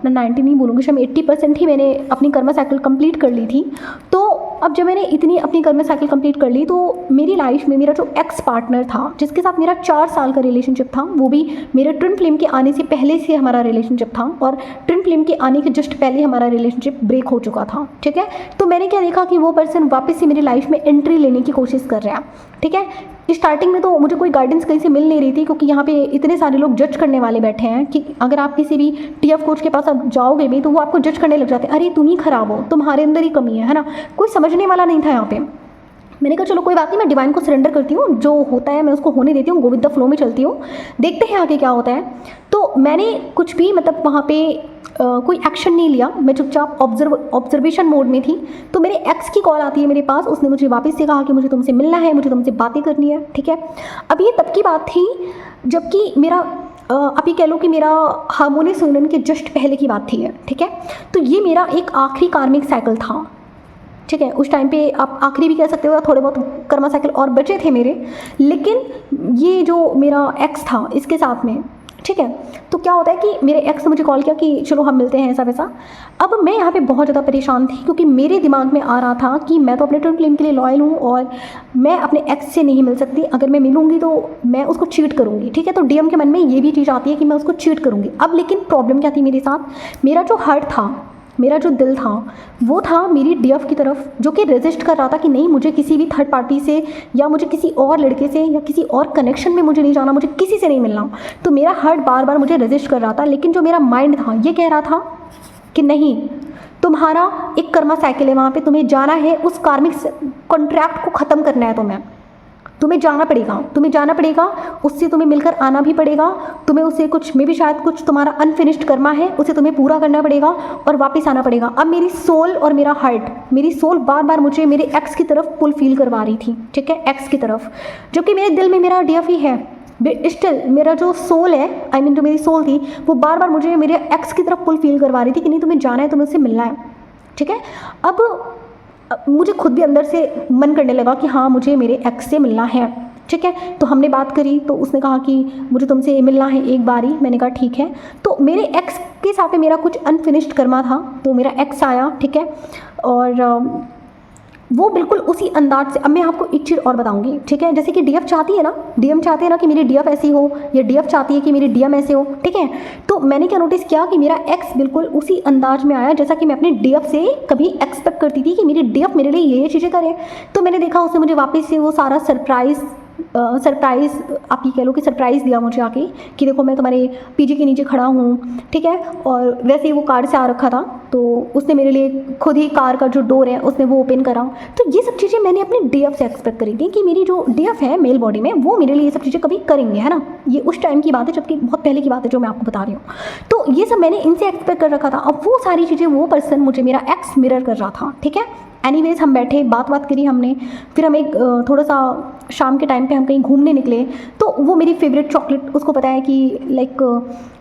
90 नहीं बोलूँगी, शायद 80% ही मैंने अपनी कर्मा साइकिल कंप्लीट कर ली थी। तो अब जब मैंने इतनी अपनी कर्मा साइकिल कंप्लीट कर ली, तो मेरी लाइफ में मेरा जो एक्स पार्टनर था, जिसके साथ मेरा 4 साल का रिलेशनशिप था, वो भी मेरे ट्विन फ्लेम के आने से पहले से हमारा रिलेशनशिप था, और ट्विन फ्लेम के आने के जस्ट पहले हमारा रिलेशनशिप ब्रेक हो चुका था, ठीक है। तो मैंने क्या देखा कि वो पर्सन वापस से मेरी लाइफ में एंट्री लेने की कोशिश कर रहा है, ठीक है। स्टार्टिंग में तो मुझे कोई गाइडेंस कहीं से मिल नहीं रही थी, क्योंकि यहाँ पे इतने सारे लोग जज करने वाले बैठे हैं कि अगर आप किसी भी टीएफ कोच के पास आप जाओगे भी तो वो आपको जज करने लग जाते हैं, अरे तुम ही खराब हो, तुम्हारे अंदर ही कमी है ना। कोई समझने वाला नहीं था यहाँ पे। मैंने कहा चलो कोई बात नहीं, मैं डिवाइन को सरेंडर करती हूँ, जो होता है मैं उसको होने देती हूँ, गो विद द फ्लो में चलती हूँ, देखते हैं आगे क्या होता है। तो मैंने कुछ भी मतलब वहाँ पे कोई एक्शन नहीं लिया, मैं चुपचाप ऑब्जर्वेशन मोड में थी। तो मेरे एक्स की कॉल आती है मेरे पास, उसने मुझे वापस से कहा कि मुझे तुमसे मिलना है, मुझे तुमसे बातें करनी है, ठीक है। अब ये तब की बात थी जबकि मेरा आप ये कह लो कि मेरा हार्मोनियस यूनियन के जस्ट पहले की बात थी, ठीक है। तो ये मेरा एक आखिरी कार्मिक साइकिल था, ठीक है। उस टाइम पे आप आखिरी भी कह सकते हो, थोड़े बहुत कर्मा साइकिल और बचे थे मेरे, लेकिन ये जो मेरा एक्स था इसके साथ में, ठीक है। तो क्या होता है कि मेरे एक्स ने मुझे कॉल किया कि चलो हम मिलते हैं, ऐसा वैसा। अब मैं यहाँ पे बहुत ज़्यादा परेशान थी, क्योंकि मेरे दिमाग में आ रहा था कि मैं तो अपने ट्विन फ्लेम के लिए लॉयल हूँ और मैं अपने एक्स से नहीं मिल सकती, अगर मैं मिलूंगी तो मैं उसको चीट करूँगी, ठीक है। तो डीएम के मन में ये भी चीज़ आती है कि मैं उसको चीट करूँगी। अब लेकिन प्रॉब्लम क्या थी मेरे साथ, मेरा जो हार्ट था, मेरा जो दिल था, वो था मेरी डीएफ की तरफ, जो कि रेजिस्ट कर रहा था कि नहीं, मुझे किसी भी थर्ड पार्टी से या मुझे किसी और लड़के से या किसी और कनेक्शन में मुझे नहीं जाना, मुझे किसी से नहीं मिलना। तो मेरा हार्ट बार बार मुझे रेजिस्ट कर रहा था, लेकिन जो मेरा माइंड था ये कह रहा था कि नहीं, तुम्हारा एक कर्मा साइकिल है, वहाँ पे तुम्हें जाना है, उस कार्मिक कॉन्ट्रैक्ट को ख़त्म करना है, तुम्हें जाना पड़ेगा, उससे तुम्हें मिलकर आना भी पड़ेगा, तुम्हें उससे कुछ में भी शायद कुछ तुम्हारा अनफिनिश्ड कर्मा है, उसे तुम्हें पूरा करना पड़ेगा और वापस आना पड़ेगा। अब मेरी सोल और मेरा हार्ट, मेरी सोल बार बार मुझे मेरे एक्स की तरफ पुल फील करवा रही थी, ठीक है, एक्स की तरफ, जबकि मेरे दिल में मेरा डीएफ ही है। स्टिल मेरा जो सोल है, आई मीन जो मेरी सोल थी, वो बार बार मुझे मेरे एक्स की तरफ पुल फील करवा रही थी कि नहीं, तुम्हें जाना है, तुम्हें उससे मिलना है, ठीक है। अब मुझे खुद भी अंदर से मन करने लगा कि हाँ, मुझे मेरे एक्स से मिलना है, ठीक है। तो हमने बात करी, तो उसने कहा कि मुझे तुमसे मिलना है एक बार ही। मैंने कहा ठीक है। तो मेरे एक्स के साथ में मेरा कुछ अनफिनिश्ड कर्मा था, तो मेरा एक्स आया, ठीक है, और वो बिल्कुल उसी अंदाज से। अब मैं आपको एक चीज़ और बताऊंगी, ठीक है, जैसे कि डीएफ चाहती है ना, डीएम चाहते हैं ना कि मेरी डीएफ ऐसी हो, या डीएफ चाहती है कि मेरी डीएम ऐसे हो, ठीक है। तो मैंने क्या नोटिस किया कि मेरा एक्स बिल्कुल उसी अंदाज में आया जैसा कि मैं अपनी डीएफ से कभी एक्सपेक्ट करती थी कि मेरी डीएफ मेरे लिए ये चीज़ें करे। तो मैंने देखा उसने मुझे वापस से वो सारा सरप्राइज़ सरप्राइज़, आप ये कह लो कि सरप्राइज़ दिया मुझे आके कि देखो मैं तुम्हारे पीजी के नीचे खड़ा हूँ, ठीक है। और वैसे ही वो कार से आ रखा था, तो उसने मेरे लिए खुद ही कार का जो डोर है उसने वो ओपन करा। तो ये सब चीज़ें मैंने अपने डीएफ से एक्सपेक्ट करी थी कि मेरी जो डीएफ है मेल बॉडी में, वो मेरे लिए ये सब चीज़ें कभी करेंगे, है ना। ये उस टाइम की बात है, जबकि बहुत पहले की बात है जो मैं आपको बता रही हूँ। तो ये सब मैंने इनसे एक्सपेक्ट कर रखा था। अब वो सारी चीज़ें वो पर्सन मुझे मेरा एक्स मिरर कर रहा था, ठीक है। एनीवेज हम बैठे, बात करी हमने, फिर हम एक थोड़ा सा शाम के टाइम पे हम कहीं घूमने निकले। तो वो मेरी फेवरेट चॉकलेट, उसको पता है कि लाइक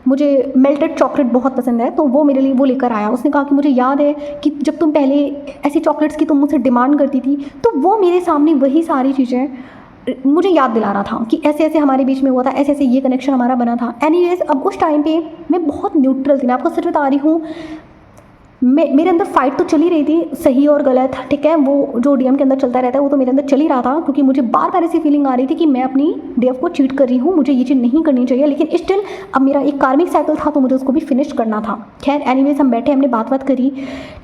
मुझे मेल्टेड चॉकलेट बहुत पसंद है, तो वो मेरे लिए वो लेकर आया। उसने कहा कि मुझे याद है कि जब तुम पहले ऐसी चॉकलेट्स की तुम मुझसे डिमांड करती थी, तो वो मेरे सामने वही सारी चीज़ें मुझे याद दिला रहा था कि ऐसे ऐसे हमारे बीच में हुआ था, ऐसे ऐसे ये कनेक्शन हमारा बना था। एनीवेज अब उस टाइम पे मैं बहुत न्यूट्रल थी, मैं आपको सच बता रही हूँ। मेरे अंदर फाइट तो चली रही थी, सही और गलत, ठीक है। वो जो डीएम के अंदर चलता रहता है वो तो मेरे अंदर चल ही रहा था, क्योंकि मुझे बार बार ऐसी फीलिंग आ रही थी कि मैं अपनी डीएफ को चीट कर रही हूँ, मुझे ये चीज़ नहीं करनी चाहिए। लेकिन स्टिल अब मेरा एक कार्मिक साइकिल था, तो मुझे उसको भी फिनिश करना था। खैर एनीवेज हम बैठे, हमने बात करी।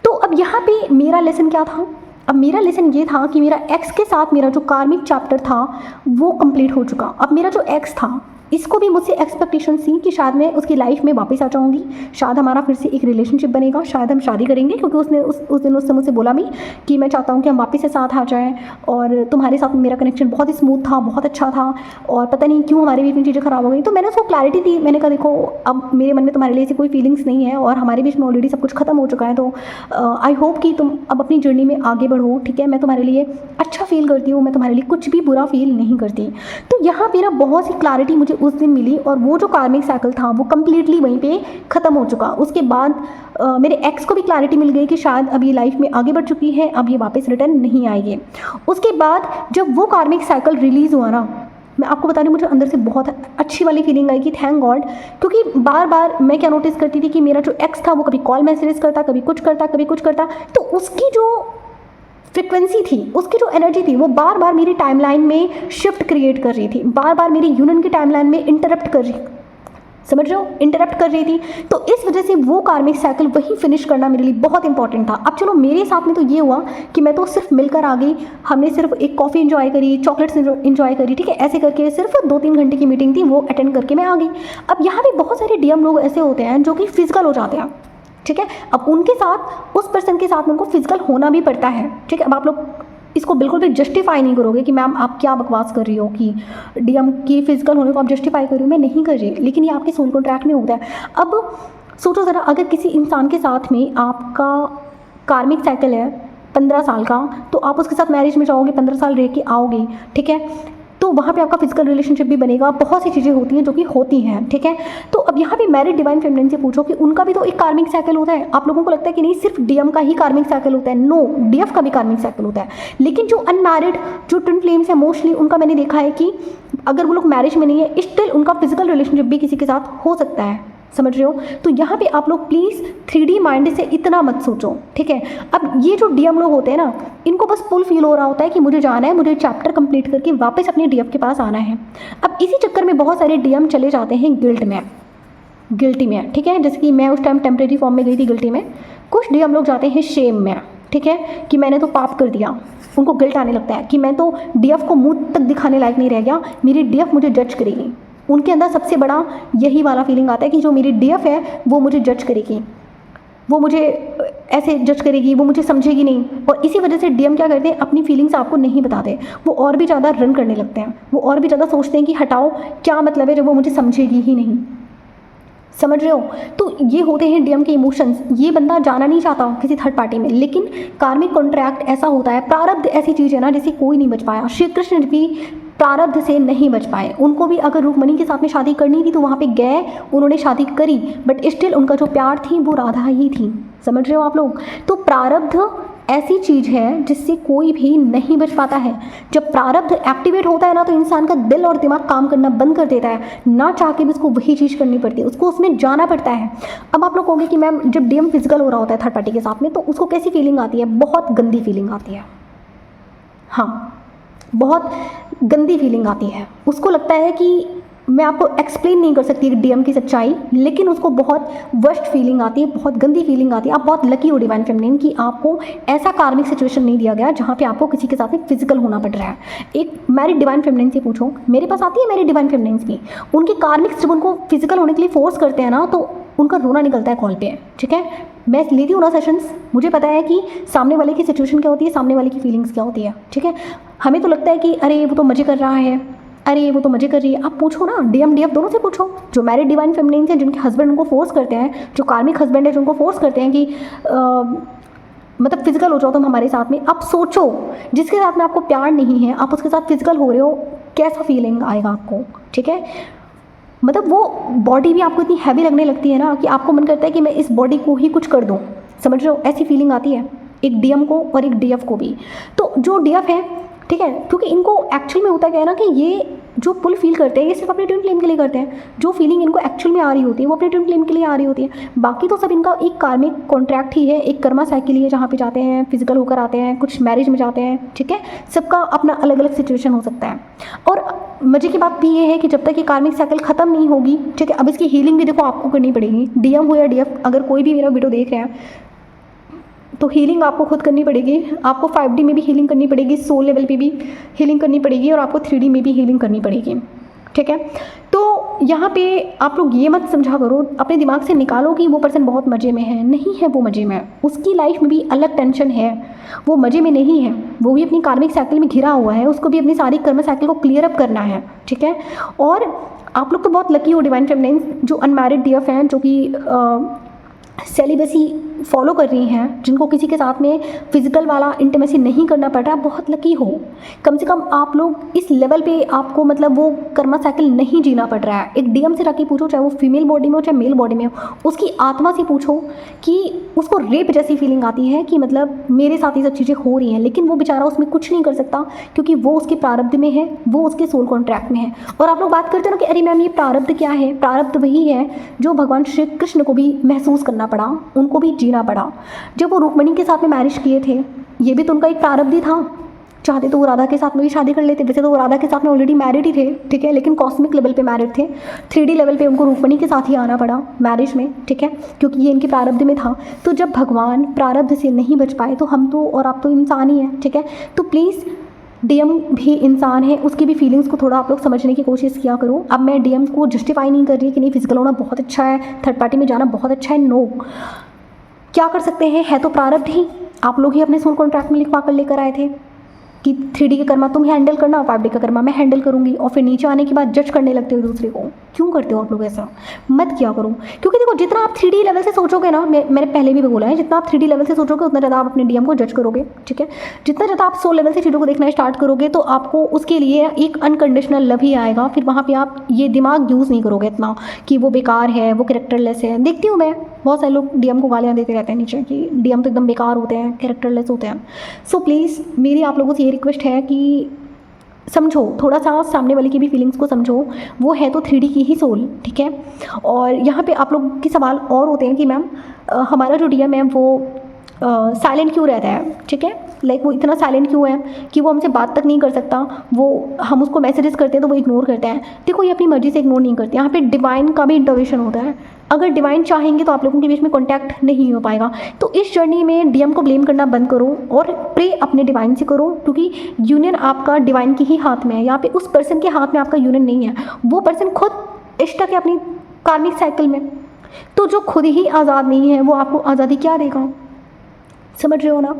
तो अब यहाँ पे मेरा लेसन क्या था? अब मेरा लेसन ये था कि मेरा एक्स के साथ मेरा जो कार्मिक चैप्टर था वो कंप्लीट हो चुका। अब मेरा जो एक्स था, इसको भी मुझसे एक्सपेक्टेशन थी कि शायद मैं उसकी लाइफ में वापस आ जाऊँगी, शायद हमारा फिर से एक रिलेशनशिप बनेगा, शायद हम शादी करेंगे, क्योंकि उसने उस दिन उससे मुझसे बोला भी कि मैं चाहता हूँ कि हम वापस से साथ आ जाएँ, और तुम्हारे साथ मेरा कनेक्शन बहुत ही स्मूथ था, बहुत अच्छा था, और पता नहीं क्यों हमारे बीच में चीज़ें ख़राब हो गई। तो मैंने उसको क्लैरिटी दी, मैंने कहा देखो अब मेरे मन में तुम्हारे लिए ऐसी कोई फीलिंग्स नहीं है, और हमारे बीच में ऑलरेडी सब कुछ खत्म हो चुका है। तो आई होप कि तुम अब अपनी जर्नी में आगे बढ़ो, ठीक है। मैं तुम्हारे लिए अच्छा फील करती हूँ, मैं तुम्हारे लिए कुछ भी बुरा फील नहीं करती। तो यहाँ पे ना बहुत सी क्लैरिटी मुझे उस दिन मिली, और वो जो कार्मिक साइकिल था वो कम्प्लीटली वहीं पे ख़त्म हो चुका। उसके बाद मेरे एक्स को भी क्लैरिटी मिल गई कि शायद अब ये लाइफ में आगे बढ़ चुकी है, अब ये वापस रिटर्न नहीं आएगी। उसके बाद जब वो कार्मिक साइकिल रिलीज़ हुआ ना, मैं आपको बता रही हूँ, मुझे अंदर से बहुत अच्छी वाली फीलिंग आई कि थैंक गॉड। क्योंकि बार बार मैं क्या नोटिस करती थी कि मेरा जो एक्स था वो कभी कॉल मैसेज करता, कभी कुछ करता, कभी कुछ करता, तो उसकी जो फ्रिक्वेंसी थी, उसकी जो एनर्जी थी, वो बार बार मेरी टाइमलाइन में शिफ्ट क्रिएट कर रही थी, बार बार मेरी यूनियन की टाइमलाइन में इंटरप्ट कर रही, समझ रहे हो, इंटरप्ट कर रही थी। तो इस वजह से वो कार्मिक साइकिल वही फिनिश करना मेरे लिए बहुत इंपॉर्टेंट था। अब चलो मेरे साथ में तो ये हुआ कि मैं तो सिर्फ मिलकर आ गई, हमने सिर्फ एक कॉफ़ी इन्जॉय करी, चॉकलेट्स इन्जॉय करी, ठीक है। ऐसे करके सिर्फ 2-3 घंटे की मीटिंग थी, वो अटेंड करके मैं आ गई। अब यहाँ भी बहुत सारे डीएम लोग ऐसे होते हैं जो कि फिजिकल हो जाते हैं, ठीक है। अब उनके साथ, उस पर्सन के साथ उनको फिजिकल होना भी पड़ता है, ठीक है। अब आप लोग इसको बिल्कुल भी जस्टिफाई नहीं करोगे कि मैम आप क्या बकवास कर रही हो कि डीएम की फिजिकल होने को आप जस्टिफाई कर रही हो, मैं नहीं कर रही, लेकिन ये आपके सोल कॉन्ट्रैक्ट में होता है। अब सोचो ज़रा, अगर किसी इंसान के साथ में आपका कार्मिक साइकिल है 15 साल का, तो आप उसके साथ मैरिज में जाओगे, 15 साल रह के आओगे, ठीक है। तो वहाँ पे आपका फिजिकल रिलेशनशिप भी बनेगा, बहुत सी चीज़ें होती हैं जो कि होती हैं, ठीक है। तो अब यहाँ पे मैरिड डिवाइन फेमिनिन से पूछो कि उनका भी तो एक कार्मिक साइकिल होता है। आप लोगों को लगता है कि नहीं सिर्फ डीएम का ही कार्मिक साइकिल होता है, नो, डीएफ का भी कार्मिक साइकिल होता है। लेकिन जो अनमैरिड, जो ट्विन फ्लेम्स है, मोस्टली उनका मैंने देखा है कि अगर वो लोग मैरिज में नहीं है, स्टिल उनका फिजिकल रिलेशनशिप भी किसी के साथ हो सकता है, समझ रहे हो। तो यहाँ पे आप लोग प्लीज़ 3D माइंड से इतना मत सोचो, ठीक है। अब ये जो डीएम लोग होते हैं ना, इनको बस फुल फील हो रहा होता है कि मुझे जाना है, मुझे चैप्टर कंप्लीट करके वापस अपने डीएफ के पास आना है। अब इसी चक्कर में बहुत सारे डीएम चले जाते हैं गिल्ट में, गिल्टी में, ठीक है। जैसे कि मैं उस टाइम टेम्प्रेरी फॉर्म में गई थी गिल्टी में। कुछ डीएम लोग जाते हैं शेम में, ठीक है, कि मैंने तो पाप कर दिया। उनको गिल्ट आने लगता है कि मैं तो डीएफ को मुँह तक दिखाने लायक नहीं रह गया, मेरी डीएफ मुझे जज करेगी। उनके अंदर सबसे बड़ा यही वाला फीलिंग आता है कि जो मेरी डीएफ है वो मुझे जज करेगी, वो मुझे ऐसे जज करेगी, वो मुझे समझेगी नहीं। और इसी वजह से डीएम क्या करते हैं, अपनी फीलिंग्स आपको नहीं बताते, वो और भी ज़्यादा रन करने लगते हैं, वो और भी ज़्यादा सोचते हैं कि हटाओ, क्या मतलब है जब वो मुझे समझेगी ही नहीं, समझ रहे हो। तो ये होते हैं डीएम के इमोशंस। ये बंदा जाना नहीं चाहता किसी थर्ड पार्टी में, लेकिन कार्मिक कॉन्ट्रैक्ट ऐसा होता है, प्रारब्ध ऐसी चीज़ है ना जिसे कोई नहीं बच पाया। श्री कृष्ण भी प्रारब्ध से नहीं बच पाए। उनको भी अगर रुक्मणी के साथ में शादी करनी थी तो वहाँ पे गए, उन्होंने शादी करी, बट स्टिल उनका जो प्यार थी वो राधा ही थी, समझ रहे हो आप लोग। तो प्रारब्ध ऐसी चीज़ है जिससे कोई भी नहीं बच पाता है। जब प्रारब्ध एक्टिवेट होता है ना, तो इंसान का दिल और दिमाग काम करना बंद कर देता है, ना चाह के भी उसको वही चीज़ करनी पड़ती है, उसको उसमें जाना पड़ता है। अब आप लोग कहोगे कि मैम जब डीएम फिजिकल हो रहा होता है थर्ड पार्टी के साथ में, तो उसको कैसी फीलिंग आती है? बहुत गंदी फीलिंग आती है, हाँ, बहुत गंदी फीलिंग आती है। उसको लगता है कि मैं आपको एक्सप्लेन नहीं कर सकती डीएम की सच्चाई, लेकिन उसको बहुत वर्स्ट फीलिंग आती है, बहुत गंदी फीलिंग आती है। आप बहुत लकी हो डिवाइन फेमिनिन कि आपको ऐसा कार्मिक सिचुएशन नहीं दिया गया जहाँ पे आपको किसी के साथ में फिजिकल होना पड़ रहा है। एक मैरिड डिवाइन फेमिनिन से पूछो, मेरे पास आती है मैरिड डिवाइन फेमिनिन्स भी, उनके कार्मिक्स जब उनको फिजिकल होने के लिए फोर्स करते हैं ना तो उनका रोना निकलता है कॉल पे, ठीक है। मैं लेती हूँ ना सेशंस, मुझे पता है कि सामने वाले की सिचुएशन क्या होती है, सामने वाले की फीलिंग्स क्या होती है, ठीक है। हमें तो लगता है कि अरे वो तो मज़े कर रहा है, अरे वो तो मज़े कर रही है। आप पूछो ना, डीएम डीएफ दोनों से पूछो, जो मैरिड डिवाइन फेमिनिन्स हैं जिनके हस्बैंड उनको फोर्स करते हैं, जो कार्मिक हस्बैंड है जो उनको फोर्स करते हैं कि मतलब फिजिकल हो जाओ तुम हमारे साथ में। आप सोचो, जिसके साथ में आपको प्यार नहीं है, आप उसके साथ फिजिकल हो रहे हो, कैसा फीलिंग आएगा आपको, ठीक है। मतलब वो बॉडी भी आपको इतनी हैवी लगने लगती है ना कि आपको मन करता है कि मैं इस बॉडी को ही कुछ कर दूँ, समझ रहे हो, ऐसी फीलिंग आती है एक डीएम को और एक डीएफ को भी। तो जो डीएफ है, ठीक है, क्योंकि इनको एक्चुअल में होता क्या है ना कि ये जो पुल फील करते हैं ये सिर्फ अपने ट्विन फ्लेम के लिए करते हैं। जो फीलिंग इनको एक्चुअल में आ रही होती है वो अपने ट्विन फ्लेम के लिए आ रही होती है। बाकी तो सब इनका एक कार्मिक कॉन्ट्रैक्ट ही है, एक कर्मा साइकिल ही है, जहाँ पे जाते हैं फिजिकल होकर आते हैं, कुछ मैरिज में जाते हैं, ठीक है। सबका अपना अलग अलग सिचुएशन हो सकता है। और मजे की बात भी ये है कि जब तक ये कार्मिक साइकिल ख़त्म नहीं होगी, ठीक है, अब इसकी हीलिंग भी देखो आपको करनी पड़ेगी। डीएम हो या डीएफ, अगर कोई भी मेरा वीडियो देख रहे हैं तो हीलिंग आपको खुद करनी पड़ेगी। आपको 5D में भी हीलिंग करनी पड़ेगी, सोल लेवल पे भी हीलिंग करनी पड़ेगी, और आपको 3D में भी हीलिंग करनी पड़ेगी, ठीक है। तो यहाँ पे आप लोग ये मत समझा करो, अपने दिमाग से निकालो कि वो पर्सन बहुत मज़े में है, नहीं है वो मज़े में। उसकी लाइफ में भी अलग टेंशन है, वो मज़े में नहीं है, वो भी अपनी कार्मिक साइकिल में घिरा हुआ है, उसको भी अपनी सारी कर्म साइकिल को क्लियर अप करना है, ठीक है। और आप लोग तो बहुत लकी हो डिवाइन फेमिनिन्स, जो अनमैरिड डीएफ हैं, जो कि सेलिबेसी फॉलो कर रही हैं, जिनको किसी के साथ में फिजिकल वाला इंटीमेसी नहीं करना पड़ रहा, बहुत लकी हो। कम से कम आप लोग इस लेवल पे आपको मतलब वो कर्मा साइकिल नहीं जीना पड़ रहा है। एक डीएम से जाके पूछो, चाहे वो फीमेल बॉडी में हो चाहे मेल बॉडी में हो, उसकी आत्मा से पूछो कि उसको रेप जैसी फीलिंग आती है कि मतलब मेरे साथ ये सब चीज़ें हो रही हैं, लेकिन वो बेचारा उसमें कुछ नहीं कर सकता क्योंकि वो उसके प्रारब्ध में है, वो उसके सोल कॉन्ट्रैक्ट में है। और आप लोग बात करते हो ना कि अरे मैम ये प्रारब्ध क्या है, प्रारब्ध वही है जो भगवान श्री कृष्ण को भी महसूस करना पड़ा, उनको भी जीना पड़ा। जब वो रुक्मिणी के साथ में मैरिज किए थे, ये भी तो उनका एक प्रारब्ध ही था। चाहते तो वो राधा के साथ में भी शादी कर लेते, वैसे तो वो राधा के साथ में ऑलरेडी मैरिड ही थे, ठीक है, लेकिन कॉस्मिक लेवल पे मैरिड थे। 3D लेवल पे उनको रुक्मिणी के साथ ही आना पड़ा मैरिज में, ठीक है, क्योंकि ये इनके प्रारब्ध में था। तो जब भगवान प्रारब्ध से नहीं बच पाए तो हम तो और आप तो इंसान ही हैं, ठीक है। तो प्लीज़ डीएम भी इंसान है, उसकी भी फीलिंग्स को थोड़ा आप लोग समझने की कोशिश किया करो। अब मैं डीएम को जस्टिफाई नहीं कर रही कि नहीं फिजिकल होना बहुत अच्छा है, थर्ड पार्टी में जाना बहुत अच्छा है, नो। क्या कर सकते हैं, है तो प्रारब्ध ही, आप लोग ही अपने सोल कॉन्ट्रैक्ट में लिखवा कर लेकर आए थे कि 3D के कर्मा तुम हैंडल करना, 5D का कर्मा मैं हैंडल करूंगी, और फिर नीचे आने के बाद जज करने लगते हो दूसरे को। क्यों करते हो आप लोग ऐसा? मत किया करो, क्योंकि देखो जितना आप 3D लेवल से सोचोगे ना, मैंने पहले भी बोला है, जितना आप 3D लेवल से सोचोगे उतना ज़्यादा आप अपने डीएम को जज करोगे, ठीक है। जितना ज़्यादा आप सोल लेवल से चीज़ों को देखना स्टार्ट करोगे तो आपको उसके लिए एक अनकंडीशनल लव ही आएगा। फिर वहाँ पर आप ये दिमाग यूज़ नहीं करोगे इतना कि वो बेकार है, वो कैरेक्टरलेस है। देखती हूँ मैं बहुत सारे लोग डीएम को गालियाँ देते रहते हैं नीचे कि डीएम तो एकदम बेकार होते हैं, कैरेक्टरलेस होते हैं। सो प्लीज़ मेरी आप लोगों से ये रिक्वेस्ट है कि समझो, थोड़ा सा सामने वाले की भी फीलिंग्स को समझो। वो है तो 3D की ही सोल, ठीक है। और यहाँ पे आप लोग के सवाल और होते हैं कि मैम हमारा जो डीएम है वो साइलेंट क्यों रहता है, ठीक है, लाइक वो इतना साइलेंट क्यों है कि वो हमसे बात तक नहीं कर सकता, वो हम उसको मैसेजेस करते हैं तो वो इग्नोर करता है। देखो ये अपनी मर्जी से इग्नोर नहीं करते, यहाँ पे डिवाइन का भी इंटरवेंशन होता है। अगर डिवाइन चाहेंगे तो आप लोगों के बीच में कॉन्टैक्ट नहीं हो पाएगा। तो इस जर्नी में डीएम को ब्लेम करना बंद करो और प्रे अपने डिवाइन से करो, क्योंकि यूनियन आपका डिवाइन के ही हाथ में है। यहाँ पे उस पर्सन के हाथ में आपका यूनियन नहीं है, वो पर्सन खुद स्टक है अपनी कार्मिक साइकिल में। तो जो खुद ही आज़ाद नहीं है वो आपको आज़ादी क्या देगा, समझ रहे हो ना।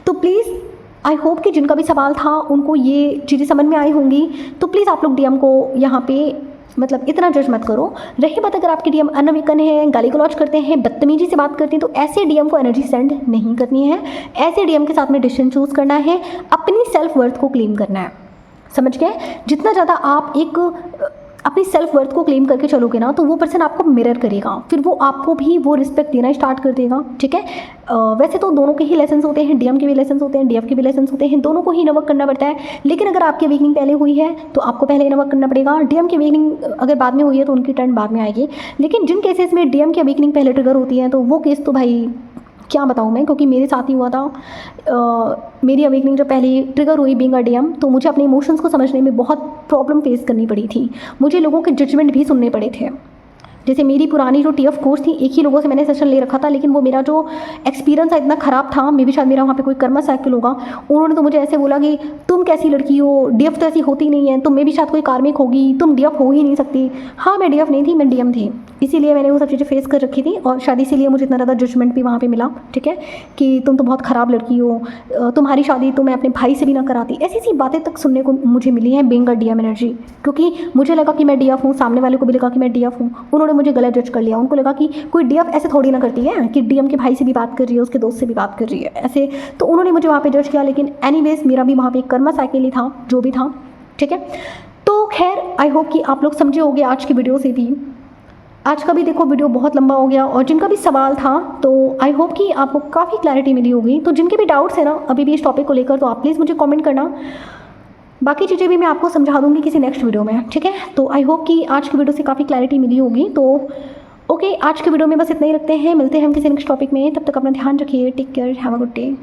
तो प्लीज़ आई होप कि जिनका भी सवाल था उनको ये चीज़ें समझ में आई होंगी। तो प्लीज़ आप लोग डीएम को यहाँ पे मतलब इतना जज मत करो। रही बात अगर आपके डीएम अनविकन है, गाली गलौज करते हैं, बदतमीजी से बात करते हैं, तो ऐसे डीएम को एनर्जी सेंड नहीं करनी है। ऐसे डीएम के साथ में डिसीजन चूज़ करना है, अपनी सेल्फ वर्थ को क्लेम करना है, समझ गए। जितना ज़्यादा आप एक अपनी सेल्फ वर्थ को क्लेम करके चलोगे ना तो वो पर्सन आपको मिरर करेगा, फिर वो आपको भी वो रिस्पेक्ट देना स्टार्ट कर देगा, ठीक है। वैसे तो दोनों के ही लेसन्स होते हैं, डीएम के भी लेसन्स होते हैं, डीएफ के भी लेसन्स होते हैं, दोनों को ही इनवर्क करना पड़ता है। लेकिन अगर आपकी अवेकनिंग पहले हुई है तो आपको पहले इनवर्क करना पड़ेगा। डीएम की अवेकनिंग अगर बाद में हुई है तो उनकी टर्न बाद में आएगी। लेकिन जिन केसेस में डीएम की अवेकनिंग पहले ट्रिगर होती है तो वो केस तो भाई क्या बताऊँ मैं, क्योंकि मेरे साथ ही हुआ था। मेरी अवेकनिंग जब पहले ट्रिगर हुई बीइंग अ डीएम, तो मुझे अपने इमोशंस को समझने में बहुत प्रॉब्लम फेस करनी पड़ी थी। मुझे लोगों के जजमेंट भी सुनने पड़े थे। जैसे मेरी पुरानी जो टीएफ कोर्स थी, एक ही लोगों से मैंने सेशन ले रखा था, लेकिन वो मेरा जो एक्सपीरियंस था इतना ख़राब था, मे भी शायद मेरा वहाँ पे कोई कर्मा साइकिल होगा। उन्होंने तो मुझे ऐसे बोला कि तुम कैसी लड़की हो, डीएफ तो ऐसी होती नहीं है, तुम में भी शायद कोई कार्मिक होगी, तुम डीएफ हो ही नहीं सकती। हाँ, मैं डीएफ नहीं थी, मैं डीएम थी, इसीलिए मैंने वो सब चीज़ें फेस कर रखी थी, और शायद इसीलिए मुझे इतना ज़्यादा जजमेंट भी वहाँ पे मिला, ठीक है, कि तुम तो बहुत ख़राब लड़की हो, तुम्हारी शादी तो मैं अपने भाई से भी ना कराती। ऐसी ऐसी बातें तक सुनने को मुझे मिली हैं बीइंग अ डीएम एनर्जी, क्योंकि मुझे लगा कि मैं डीएफ हूँ, सामने वाले को भी लगा कि मैं डीएफ हूँ। उन्होंने मुझे गलत जज कर लिया। उनको लगा कि कोई डीएफ ऐसे थोड़ी ना करती है कि डीएम के भाई से भी बात कर रही है, उसके दोस्त से भी बात कर रही है, ऐसे। तो उन्होंने मुझे वहाँ पे जज किया, लेकिन एनीवेज मेरा भी वहाँ पे एक कर्मा साइकिल ही था, जो भी था, ठीक है। तो खैर, आई होप कि आप लोग समझे होंगे आज की वीडियो से भी। आज का भी देखो वीडियो बहुत लंबा हो गया, और जिनका भी सवाल था तो आई होप कि आपको काफ़ी क्लैरिटी मिली होगी। तो जिनके भी डाउट्स है ना अभी भी इस टॉपिक को लेकर, तो आप प्लीज़ मुझे कमेंट करना। बाकी चीज़ें भी मैं आपको समझा दूँगी किसी नेक्स्ट वीडियो में, ठीक है। तो आई होप कि आज की वीडियो से काफ़ी क्लैरिटी मिली होगी। तो ओके, आज के वीडियो में बस इतना ही रखते हैं, मिलते हैं हम किसी नेक्स्ट टॉपिक में। तब तक अपना ध्यान रखिए, take care, have a good day.